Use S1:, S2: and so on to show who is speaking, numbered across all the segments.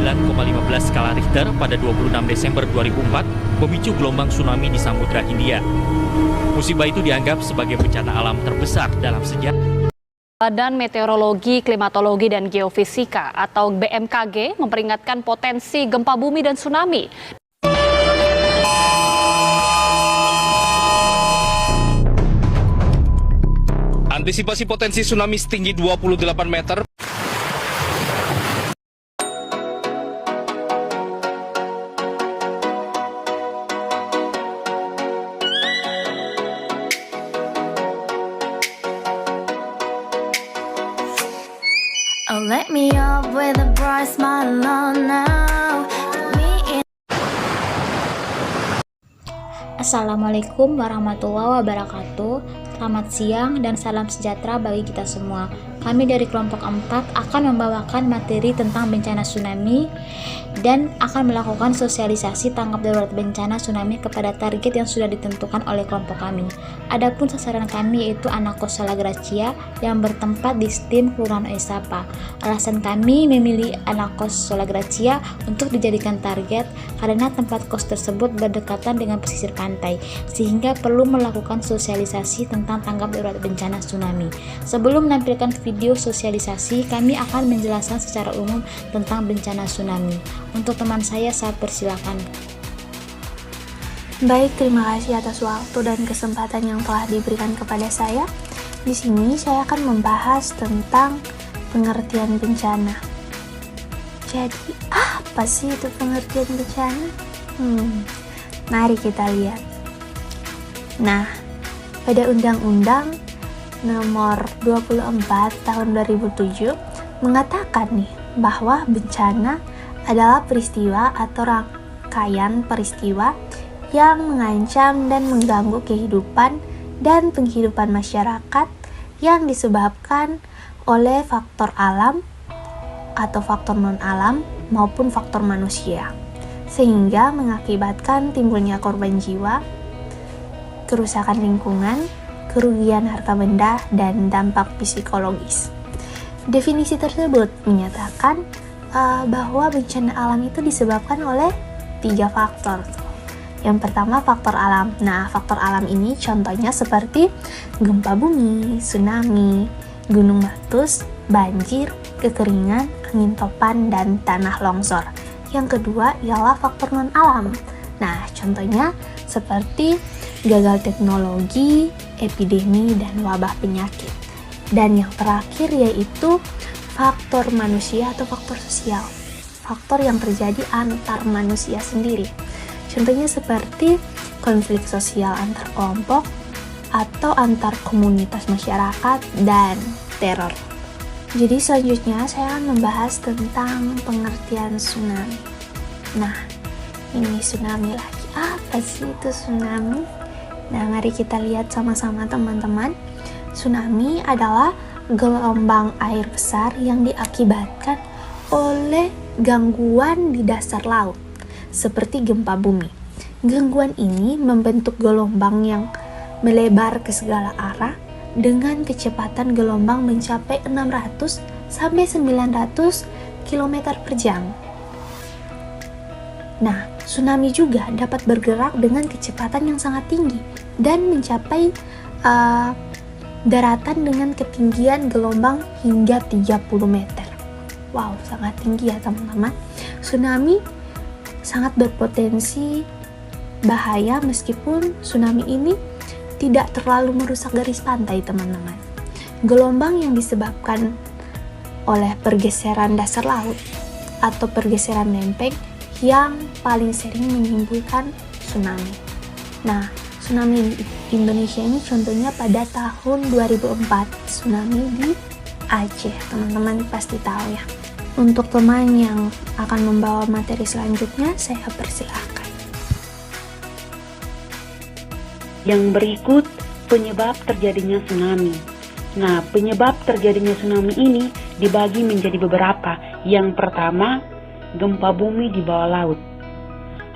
S1: 9,15 skala Richter pada 26 Desember 2004 memicu gelombang tsunami di Samudra Hindia. Musibah itu dianggap sebagai bencana alam terbesar dalam sejarah.
S2: Badan Meteorologi, Klimatologi, dan Geofisika atau BMKG memperingatkan potensi gempa bumi dan tsunami.
S3: Antisipasi potensi tsunami setinggi 28 meter.
S4: Oh, let me up with a bright smile on now.
S5: Assalamualaikum warahmatullahi wabarakatuh. Selamat siang dan salam sejahtera bagi kita semua. Kami dari kelompok 4 akan membawakan materi tentang bencana tsunami dan akan melakukan sosialisasi tanggap darurat bencana tsunami kepada target yang sudah ditentukan oleh kelompok kami. Adapun sasaran kami yaitu anak kos Salagracia yang bertempat di STIM Kelurahan Oesapa. Alasan kami memilih anak kos Salagracia untuk dijadikan target karena tempat kos tersebut berdekatan dengan pesisir pantai, sehingga perlu melakukan sosialisasi tentang tanggap darurat bencana tsunami. Sebelum menampilkan video sosialisasi, kami akan menjelaskan secara umum tentang bencana tsunami. Untuk teman saya persilakan.
S4: Baik, terima kasih atas waktu dan kesempatan yang telah diberikan kepada saya. Di sini saya akan membahas tentang pengertian bencana. Jadi, apa sih itu pengertian bencana? Mari kita lihat. Nah, pada Undang-Undang Nomor 24 Tahun 2007 mengatakan nih bahwa bencana adalah peristiwa atau rangkaian peristiwa yang mengancam dan mengganggu kehidupan dan penghidupan masyarakat yang disebabkan oleh faktor alam atau faktor non-alam maupun faktor manusia, sehingga mengakibatkan timbulnya korban jiwa, kerusakan lingkungan, kerugian harta benda, dan dampak psikologis. Definisi tersebut menyatakan bahwa bencana alam itu disebabkan oleh 3 faktor. Yang pertama, faktor alam. Nah, faktor alam ini contohnya seperti gempa bumi, tsunami, gunung meletus, banjir, kekeringan, angin topan, dan tanah longsor. Yang kedua ialah faktor non-alam. Nah, contohnya seperti gagal teknologi, epidemi, dan wabah penyakit. Dan yang terakhir yaitu faktor manusia atau faktor sosial. Faktor yang terjadi antar manusia sendiri. Contohnya seperti konflik sosial antar kelompok atau antar komunitas masyarakat dan teror. Jadi selanjutnya saya akan membahas tentang pengertian tsunami. Nah, ini tsunami lagi. Apa sih itu tsunami? Nah, mari kita lihat sama-sama teman-teman. Tsunami adalah gelombang air besar yang diakibatkan oleh gangguan di dasar laut, seperti gempa bumi. Gangguan ini membentuk gelombang yang melebar ke segala arah dengan kecepatan gelombang mencapai 600 sampai 900 km per jam. Nah, tsunami juga dapat bergerak dengan kecepatan yang sangat tinggi dan mencapai daratan dengan ketinggian gelombang hingga 30 meter. Wow, sangat tinggi ya teman-teman. Tsunami sangat berpotensi bahaya meskipun tsunami ini tidak terlalu merusak garis pantai teman-teman. Gelombang yang disebabkan oleh pergeseran dasar laut atau pergeseran lempeng yang paling sering menimbulkan tsunami. Nah, tsunami di Indonesia ini contohnya pada tahun 2004, tsunami di Aceh. Teman-teman pasti tahu ya. Untuk teman yang akan membawa materi selanjutnya, saya persilahkan.
S6: Yang berikut penyebab terjadinya tsunami. Nah, penyebab terjadinya tsunami ini dibagi menjadi beberapa. Yang pertama, gempa bumi di bawah laut.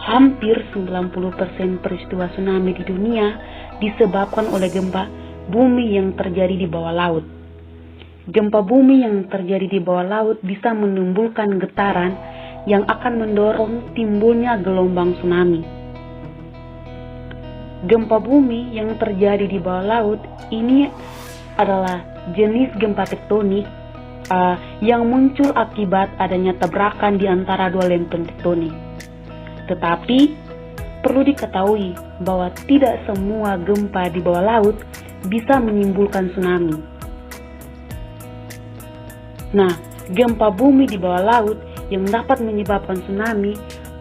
S6: Hampir 90% peristiwa tsunami di dunia disebabkan oleh gempa bumi yang terjadi di bawah laut. Gempa bumi yang terjadi di bawah laut bisa menimbulkan getaran yang akan mendorong timbulnya gelombang tsunami. Gempa bumi yang terjadi di bawah laut ini adalah jenis gempa tektonik yang muncul akibat adanya tabrakan di antara dua lempeng tektonik. Tetapi perlu diketahui bahwa tidak semua gempa di bawah laut bisa menimbulkan tsunami. Nah, gempa bumi di bawah laut yang dapat menyebabkan tsunami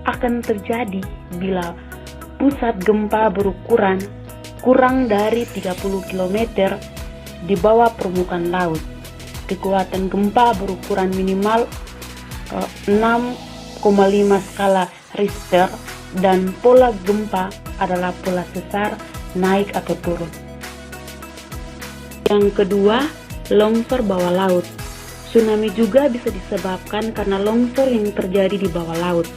S6: akan terjadi bila pusat gempa berukuran kurang dari 30 km di bawah permukaan laut. Kekuatan gempa berukuran minimal 6,5 skala Richter dan pola gempa adalah pola sesar naik atau turun. Yang kedua, longsor bawah laut. Tsunami juga bisa disebabkan karena longsor yang terjadi di bawah laut.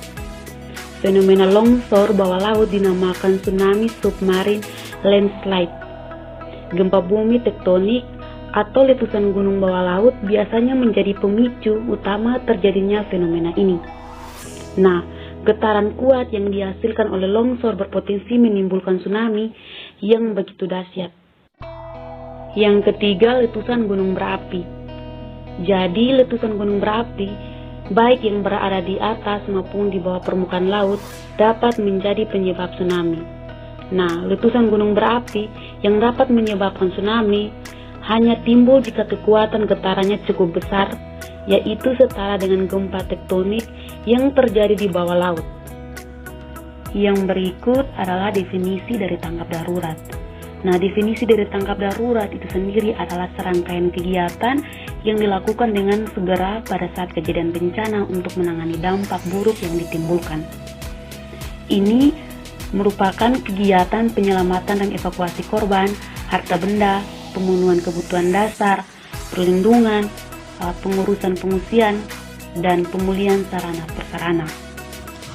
S6: Fenomena longsor bawah laut dinamakan tsunami submarine landslide. Gempa bumi tektonik atau letusan gunung bawah laut biasanya menjadi pemicu utama terjadinya fenomena ini. Nah, getaran kuat yang dihasilkan oleh longsor berpotensi menimbulkan tsunami yang begitu dahsyat. Yang ketiga, letusan gunung berapi. Jadi, letusan gunung berapi, baik yang berada di atas maupun di bawah permukaan laut, dapat menjadi penyebab tsunami. Nah, letusan gunung berapi yang dapat menyebabkan tsunami hanya timbul jika kekuatan getarannya cukup besar, yaitu setara dengan gempa tektonik yang terjadi di bawah laut. Yang berikut adalah definisi dari tanggap darurat. Nah, definisi dari tanggap darurat itu sendiri adalah serangkaian kegiatan yang dilakukan dengan segera pada saat kejadian bencana untuk menangani dampak buruk yang ditimbulkan. Ini merupakan kegiatan penyelamatan dan evakuasi korban, harta benda, pemenuhan kebutuhan dasar, perlindungan, pengurusan pengungsian, dan pemulihan sarana prasarana.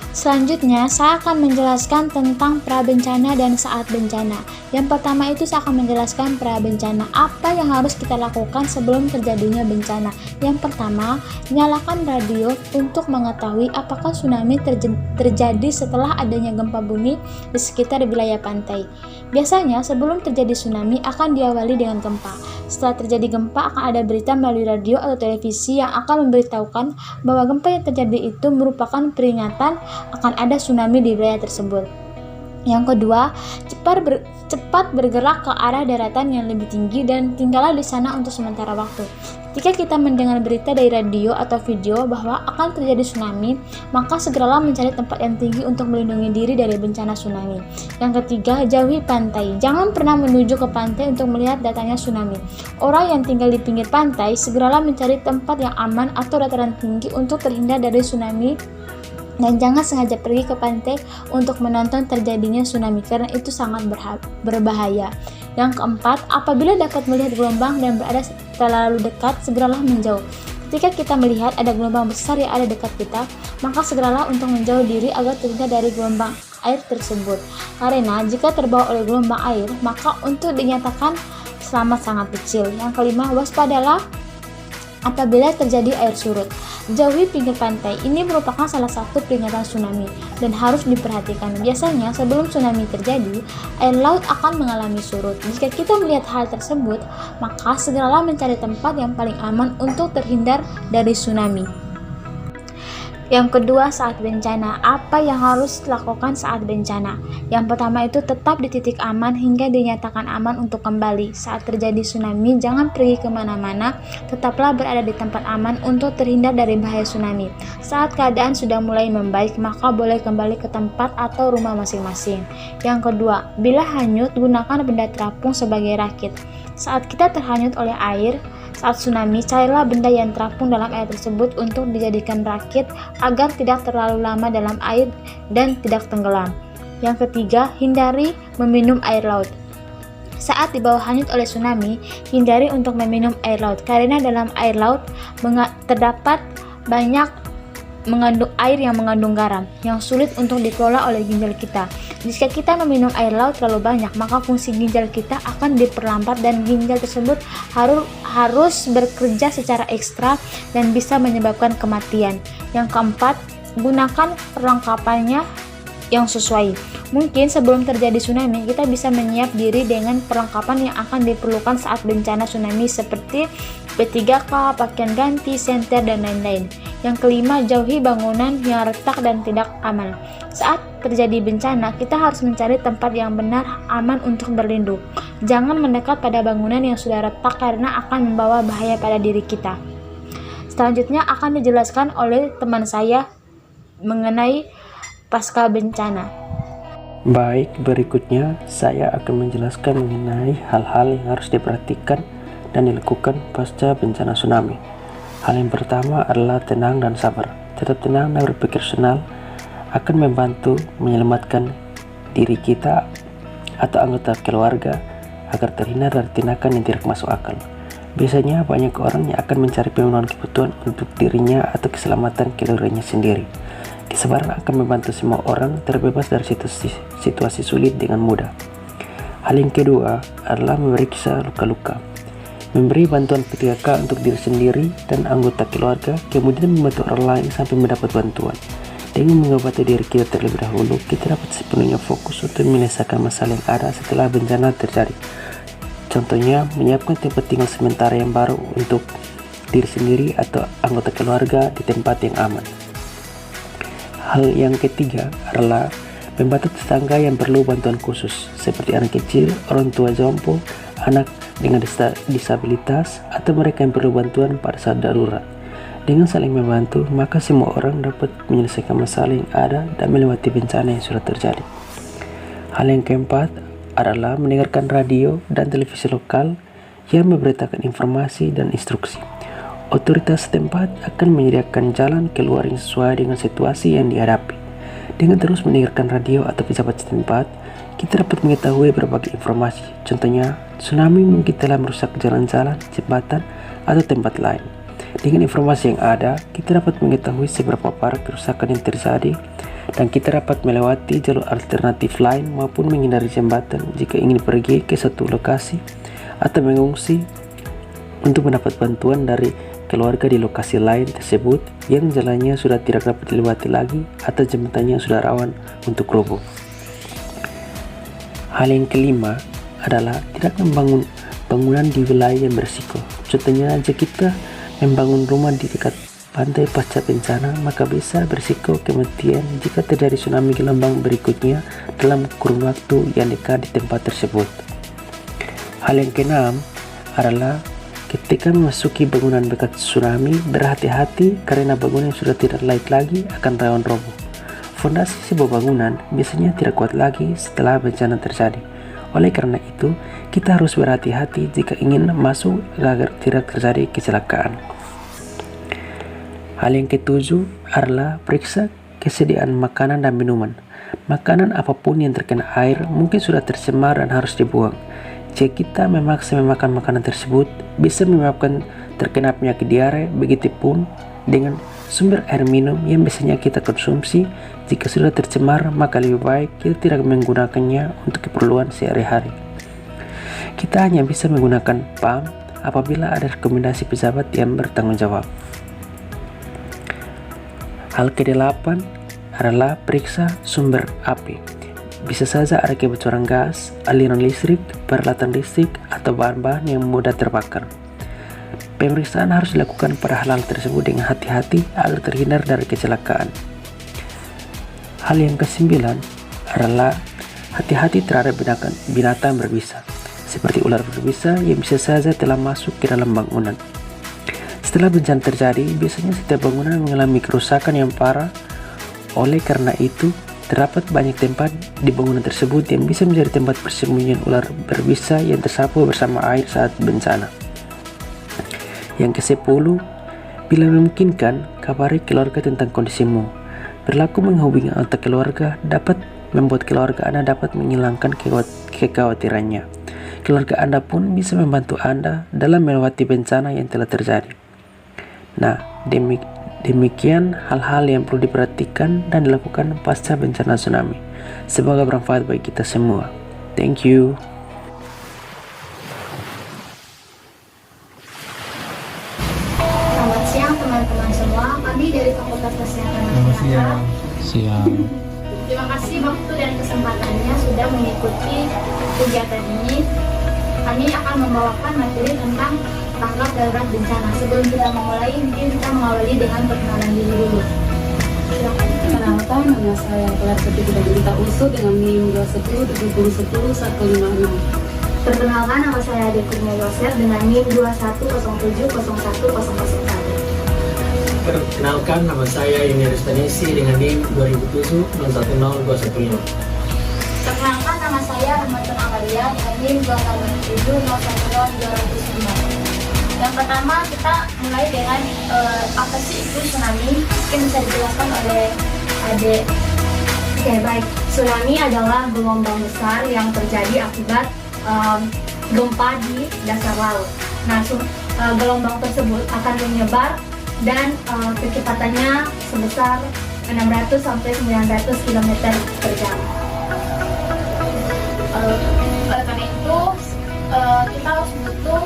S5: Selanjutnya, saya akan menjelaskan tentang prabencana dan saat bencana. Yang pertama itu saya akan menjelaskan prabencana. Apa yang harus kita lakukan sebelum terjadinya bencana? Yang pertama, nyalakan radio untuk mengetahui apakah tsunami terjadi setelah adanya gempa bumi di sekitar wilayah pantai. Biasanya sebelum terjadi tsunami akan diawali dengan gempa. Setelah terjadi gempa akan ada berita melalui radio atau televisi yang akan memberitahukan bahwa gempa yang terjadi itu merupakan peringatan akan ada tsunami di wilayah tersebut. Yang kedua, cepat bergerak ke arah daratan yang lebih tinggi dan tinggallah di sana untuk sementara waktu. Jika kita mendengar berita dari radio atau video bahwa akan terjadi tsunami, maka segeralah mencari tempat yang tinggi untuk melindungi diri dari bencana tsunami. Yang ketiga, jauhi pantai. Jangan pernah menuju ke pantai untuk melihat datangnya tsunami. Orang yang tinggal di pinggir pantai, segeralah mencari tempat yang aman atau dataran tinggi untuk terhindar dari tsunami. Dan jangan sengaja pergi ke pantai untuk menonton terjadinya tsunami karena itu sangat berbahaya. Yang keempat, apabila dapat melihat gelombang dan berada terlalu dekat, segeralah menjauh. Ketika kita melihat ada gelombang besar yang ada dekat kita, maka segeralah untuk menjauh diri agar terhindar dari gelombang air tersebut. Karena jika terbawa oleh gelombang air, maka untuk dinyatakan selamat sangat kecil. Yang kelima, waspadalah apabila terjadi air surut. Jauhi pinggir pantai. Ini merupakan salah satu peringatan tsunami dan harus diperhatikan. Biasanya sebelum tsunami terjadi, air laut akan mengalami surut. Jika kita melihat hal tersebut, maka segeralah mencari tempat yang paling aman untuk terhindar dari tsunami. Yang kedua, saat bencana. Apa yang harus dilakukan saat bencana? Yang pertama itu tetap di titik aman hingga dinyatakan aman untuk kembali. Saat terjadi tsunami, jangan pergi kemana-mana, tetaplah berada di tempat aman untuk terhindar dari bahaya tsunami. Saat keadaan sudah mulai membaik, maka boleh kembali ke tempat atau rumah masing-masing. Yang kedua, bila hanyut, gunakan benda terapung sebagai rakit. Saat kita terhanyut oleh air, saat tsunami, carilah benda yang terapung dalam air tersebut untuk dijadikan rakit agar tidak terlalu lama dalam air dan tidak tenggelam. Yang ketiga, hindari meminum air laut. Saat di bawah hanyut oleh tsunami, hindari untuk meminum air laut karena dalam air laut terdapat banyak mengandung air yang mengandung garam yang sulit untuk dikelola oleh ginjal kita. Jika kita meminum air laut terlalu banyak, maka fungsi ginjal kita akan diperlambat dan ginjal tersebut harus bekerja secara ekstra dan bisa menyebabkan kematian. Yang keempat, Gunakan perlengkapannya yang sesuai. Mungkin sebelum terjadi tsunami, kita bisa menyiap diri dengan perlengkapan yang akan diperlukan saat bencana tsunami seperti P3K, pakaian ganti, senter, dan lain-lain. Yang kelima, jauhi bangunan yang retak dan tidak aman. Saat terjadi bencana, kita harus mencari tempat yang benar aman untuk berlindung. Jangan mendekat pada bangunan yang sudah retak karena akan membawa bahaya pada diri kita. Selanjutnya akan dijelaskan oleh teman saya mengenai pasca bencana.
S7: Baik, berikutnya saya akan menjelaskan mengenai hal-hal yang harus diperhatikan dan dilakukan pasca bencana tsunami. Hal yang pertama adalah tenang dan sabar. Tetap tenang dan berpikir rasional akan membantu menyelamatkan diri kita atau anggota keluarga agar terhindar dari tindakan yang tidak masuk akal. Biasanya banyak orang yang akan mencari pemenuhan kebutuhan untuk dirinya atau keselamatan keluarganya sendiri. Kesabaran akan membantu semua orang terbebas dari situasi sulit dengan mudah. Hal yang kedua adalah memeriksa luka-luka. Memberi bantuan P3K untuk diri sendiri dan anggota keluarga, kemudian membantu orang lain sampai mendapat bantuan. Dengan mengobati diri kita terlebih dahulu, kita dapat sepenuhnya fokus untuk menyelesaikan masalah yang ada setelah bencana terjadi. Contohnya, menyiapkan tempat tinggal sementara yang baru untuk diri sendiri atau anggota keluarga di tempat yang aman. Hal yang ketiga adalah membantu tetangga yang perlu bantuan khusus, seperti anak kecil, orang tua jompo, anak dengan disabilitas, atau mereka yang perlu bantuan pada saat darurat. Dengan saling membantu, maka semua orang dapat menyelesaikan masalah yang ada dan melewati bencana yang sudah terjadi. Hal yang keempat adalah mendengarkan radio dan televisi lokal yang memberitakan informasi dan instruksi. Otoritas setempat akan menyediakan jalan keluar yang sesuai dengan situasi yang dihadapi. Dengan terus mendengarkan radio atau pejabat setempat, kita dapat mengetahui berbagai informasi. Contohnya, tsunami mungkin telah merusak jalan-jalan, jembatan, atau tempat lain. Dengan informasi yang ada, kita dapat mengetahui seberapa parah kerusakan yang terjadi, dan kita dapat melewati jalur alternatif lain maupun menghindari jembatan jika ingin pergi ke satu lokasi atau mengungsi untuk mendapat bantuan dari keluarga di lokasi lain tersebut yang jalannya sudah tidak dapat dilewati lagi atau jembatannya sudah rawan untuk roboh. Hal yang kelima adalah tidak membangun bangunan di wilayah yang berisiko. Contohnya, jika kita membangun rumah di dekat pantai pasca bencana, maka bisa berisiko kematian jika terjadi tsunami gelombang berikutnya dalam kurun waktu yang dekat di tempat tersebut. Hal yang keenam adalah ketika memasuki bangunan bekas tsunami, berhati-hati karena bangunan yang sudah tidak layak lagi akan rawan roboh. Fondasi sebuah bangunan biasanya tidak kuat lagi setelah bencana terjadi. Oleh karena itu, kita harus berhati-hati jika ingin masuk agar tidak terjadi kecelakaan. Hal yang ketujuh adalah periksa kesediaan makanan dan minuman. Makanan apapun yang terkena air mungkin sudah tercemar dan harus dibuang. Jika kita memaksa memakan makanan tersebut, bisa menyebabkan terkena penyakit diare. Begitupun dengan sumber air minum yang biasanya kita konsumsi. Jika sudah tercemar, maka lebih baik kita tidak menggunakannya untuk keperluan sehari-hari. Kita hanya bisa menggunakan pump apabila ada rekomendasi pejabat yang bertanggung jawab. Hal ke-8 adalah periksa sumber api. Bisa saja ada kebocoran gas, aliran listrik, peralatan listrik, atau bahan-bahan yang mudah terbakar. Pemeriksaan harus dilakukan pada hal tersebut dengan hati-hati agar terhindar dari kecelakaan. Hal yang ke-9 adalah hati-hati terhadap binatang berbisa, seperti ular berbisa yang bisa saja telah masuk ke dalam bangunan. Setelah bencana terjadi, biasanya setiap bangunan mengalami kerusakan yang parah. Oleh karena itu, terdapat banyak tempat di bangunan tersebut yang bisa menjadi tempat persembunyian ular berbisa yang tersapu bersama air saat bencana. Yang ke-10, bila memungkinkan, kabari keluarga tentang kondisimu. Berlaku menghubungi anggota keluarga dapat membuat keluarga Anda dapat menghilangkan kekhawatirannya. Keluarga Anda pun bisa membantu Anda dalam melewati bencana yang telah terjadi. Nah, demikian hal-hal yang perlu diperhatikan dan dilakukan pasca bencana tsunami. Semoga bermanfaat bagi kita semua. Thank you.
S4: Selamat
S5: siang teman-teman semua, kami dari Fakultas Kesehatan Masyarakat.
S8: Siang.
S5: Terima kasih waktu dan kesempatannya sudah mengikuti kegiatan ini. Kami akan membawakan materi tentang tanggap darurat bencana. Sebelum kita memulai, mungkin kita mengawali dengan perkenalan diri dulu.
S9: Kenalkan, nama saya Kelar Ketika Berita Usu dengan NIM 21
S5: Perkenalkan, nama saya Ade Kurnia Yosef dengan NIM 21070101.
S10: Perkenalkan, nama saya Yuni Aristanisi dengan NIM 2007-010215.
S5: Perkenalkan, nama saya Rahmatun Amalia dengan NIM 287-010205. Yang pertama, kita mulai dengan apa sih itu tsunami? Mungkin bisa dijelaskan oleh Ade. Oke, baik. Tsunami adalah gelombang besar yang terjadi akibat gempa di dasar laut. Nah, gelombang tersebut akan menyebar dan kecepatannya sebesar 600 sampai 900 km per jam. Oleh karena itu, kita harus butuh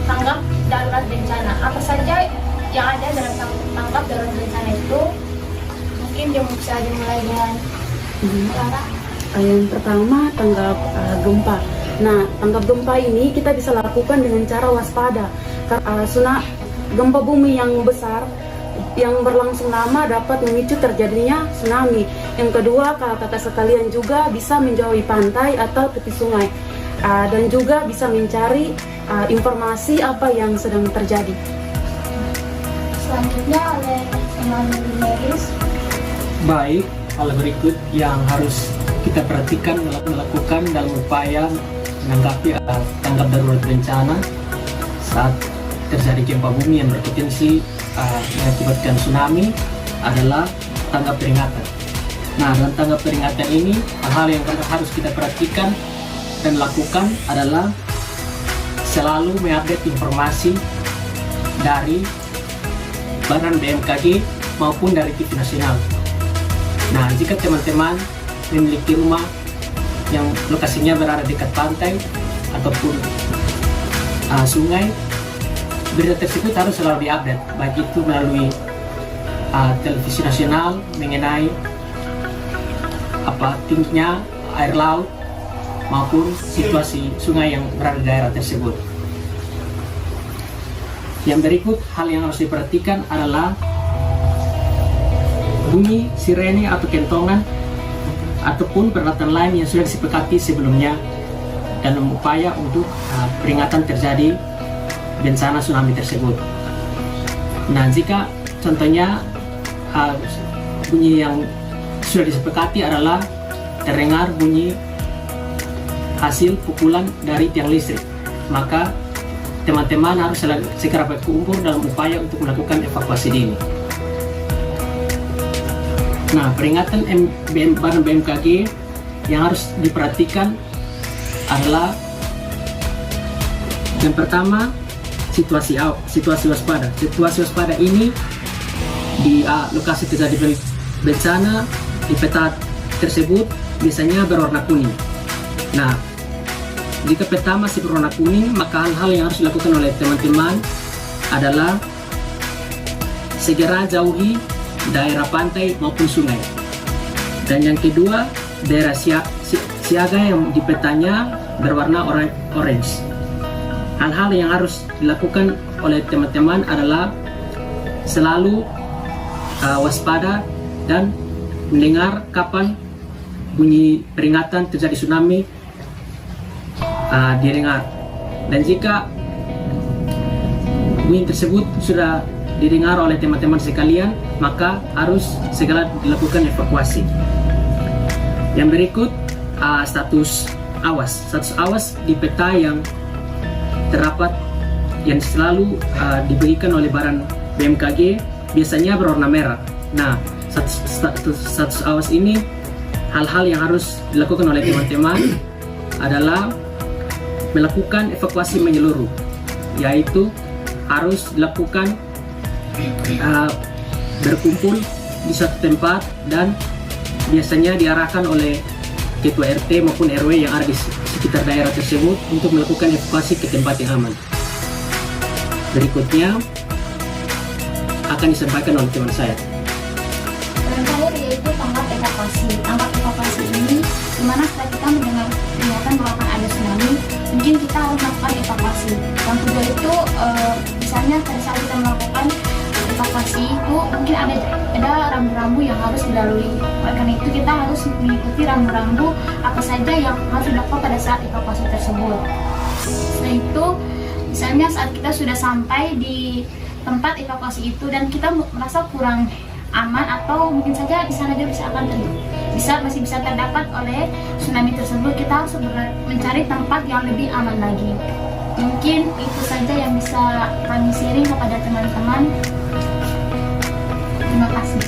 S5: tanggap darurat bencana. Apa saja yang ada dalam tanggap darurat bencana itu? Mungkin bisa dimulai dengan
S9: Yang pertama, tanggap gempa. Nah, tanggap gempa ini kita bisa lakukan dengan cara waspada. Gempa bumi yang besar yang berlangsung lama dapat memicu terjadinya tsunami. Yang kedua, kakak sekalian juga bisa menjauhi pantai atau tepi sungai dan juga bisa mencari informasi apa yang sedang terjadi.
S5: Selanjutnya oleh teman Meris.
S10: Baik, hal berikut yang harus kita perhatikan melakukan dalam upaya menanggapi tanggap darurat bencana saat terjadi gempa bumi yang berpotensi mengakibatkan tsunami adalah tanggap peringatan. Nah, dalam tanggap peringatan ini hal yang harus kita perhatikan dan lakukan adalah selalu mengupdate informasi dari Badan BMKG maupun dari TV nasional. Nah, jika teman-teman memiliki rumah yang lokasinya berada dekat pantai ataupun sungai, berita tersebut harus selalu diupdate, baik itu melalui televisi nasional mengenai tingginya air laut maupun situasi sungai yang berada di daerah tersebut. Yang berikut hal yang harus diperhatikan adalah bunyi sirene atau kentongan ataupun peralatan lain yang sudah disepakati sebelumnya dalam upaya untuk peringatan terjadi bencana tsunami tersebut. Nah, jika contohnya bunyi yang sudah disepakati adalah terdengar bunyi hasil pukulan dari tiang listrik, maka teman-teman harus segera berkumpul dalam upaya untuk melakukan evakuasi dini. Nah, peringatan Badan BMKG yang harus diperhatikan adalah yang pertama, situasi waspada. Situasi waspada ini di lokasi terjadi bencana di peta tersebut biasanya berwarna kuning. Nah, jika peta masih berwarna kuning, maka hal-hal yang harus dilakukan oleh teman-teman adalah segera jauhi daerah pantai maupun sungai. Dan yang kedua, daerah siaga yang di petanya berwarna orange. Hal-hal yang harus dilakukan oleh teman-teman adalah selalu waspada dan mendengar kapan bunyi peringatan terjadi tsunami didengar. Dan jika bunyi tersebut sudah didengar oleh teman-teman sekalian, maka harus segera dilakukan evakuasi. Yang berikut status awas. Status awas di peta yang terdapat yang selalu diberikan oleh Badan BMKG biasanya berwarna merah. Nah, status awas ini hal-hal yang harus dilakukan oleh teman-teman adalah melakukan evakuasi menyeluruh, yaitu harus dilakukan berkumpul di satu tempat dan biasanya diarahkan oleh ketua RT maupun RW yang ada di sekitar daerah tersebut untuk melakukan evakuasi ke tempat yang aman. Berikutnya, akan disampaikan oleh teman saya.
S5: Yang terakhir yaitu tanggap evakuasi. Tanggap evakuasi ini dimana setelah kita mendengar peringatan bahwa akan ada tsunami, mungkin kita harus melakukan evakuasi. Yang kedua itu misalnya pada saat kita melakukan evakuasi itu mungkin ada rambu-rambu yang harus dilalui. Oleh karena itu kita harus mengikuti rambu-rambu apa saja yang harus dilakukan pada saat evakuasi tersebut. Setelah itu misalnya saat kita sudah sampai di tempat evakuasi itu dan kita merasa kurang aman atau mungkin saja di sana juga masih bisa terdapat oleh tsunami tersebut, kita harus mencari tempat yang lebih aman lagi. Mungkin itu saja yang bisa kami sharing kepada teman-teman. Terima kasih.